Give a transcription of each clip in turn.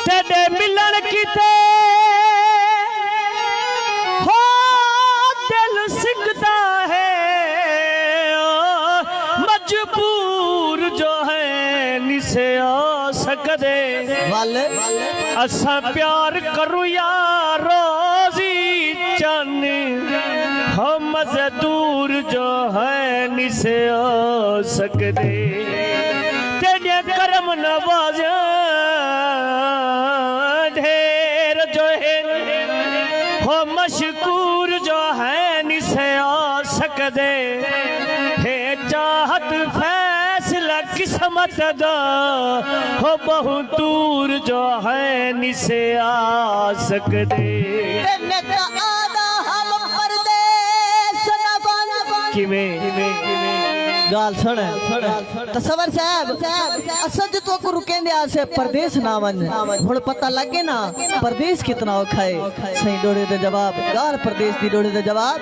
तेरे मिलन कीते हो दिल सिकता है मजबूर जो है निसे आ सकदे असा प्यार करूं यार रोजी चन हम मजदूर जो है निसे आ सकदे तेरे करम नवाजा ढेर जो है हो मशकूर जो है निसे आ सकदे हे चाहत फैसला किस्मत दा हो बहुत दूर जो है निसे आ सकदे गाल सुन तसवर साहब असद तो को रुकेंदे आसे परदेश ना वन हुण पता लगे ना परदेश कितना औखा है सही डोड़े दे जवाब गाल परदेश दी डोड़े दे जवाब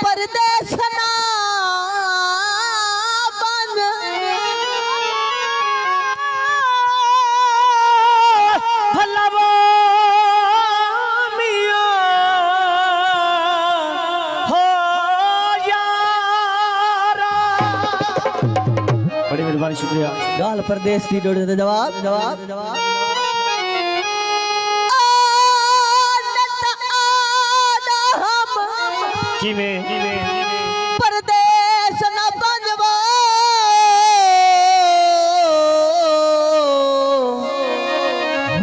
परदेश ना बड़ी मेहरबानी शुक्रिया गाल परदेश की डोड़े दे जवाब परदेश न बनवा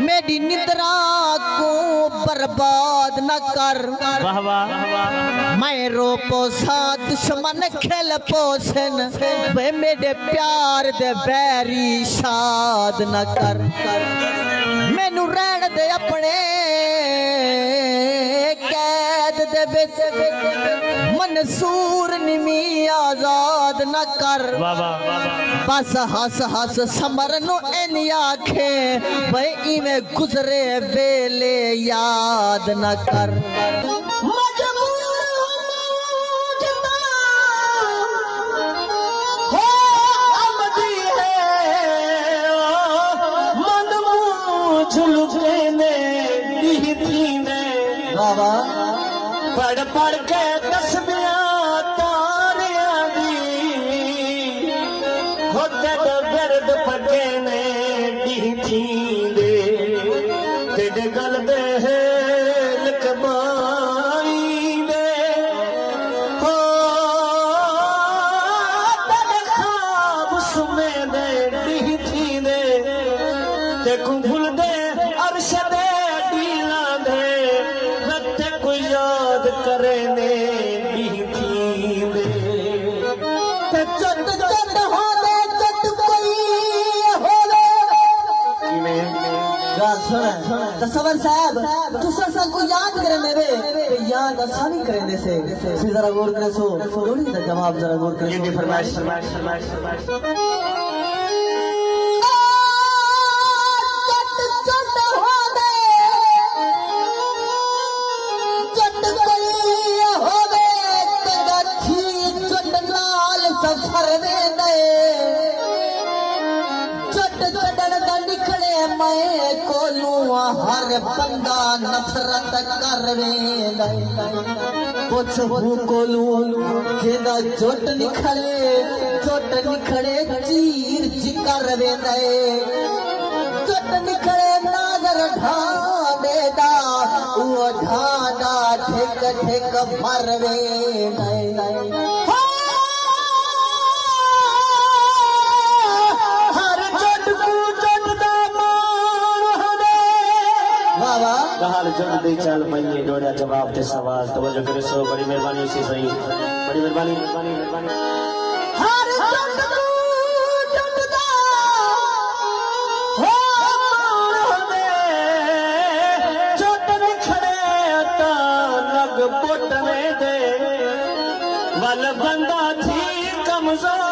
मेरी निद्रा को बर्बाद न कर वाह वाह मैं रोपो सा दुश्मन खेल पोसन वे मेरे प्यार दे बैरी शाद न कर मैनू रहन दे अपने कैद दे विच मंसूर निमी आजाद न कर बस हस हस समर नु इन आखे भाई इवें गुजरे वेले याद न कर पढ़ पढ़ के तस्बियां तारियां दी होते तो बिरद पके ने दी दे तेरे गल दे लकबाई दे हो तेरे ख्वाब सुमे दे दी दे ते भूल दे अर्श दे डीला दे रत्ते को याद करे ने दे ते चट चट हो दे चट कोई हो दे गाल सुन तसवर साहब तुसा सा को याद करे वे याद आसानी करे दे से जरा गौर करे सो थोड़ी सा जवाब जरा गौर करे ये फरमाइश सफर चट चढ़न दा निकले मैं कोलू हर बंदा नफरत कर कुछ हूँ कोलू जेदा चोट निखड़े चीर जिकर चोट निखड़े नागर ढाडे दा वो ढाडा ठेक ठेक भर हाल जड़ दे चल पाइए डोड़ा जवाब दे सवाल तवज्जो करे सो बड़ी मेहरबानी उसी सही बड़ी मेहरबानी हर जड़ जड़दा हो दे चोट में खड़े ता लग पोट में दे वल बंदा थी कमजोर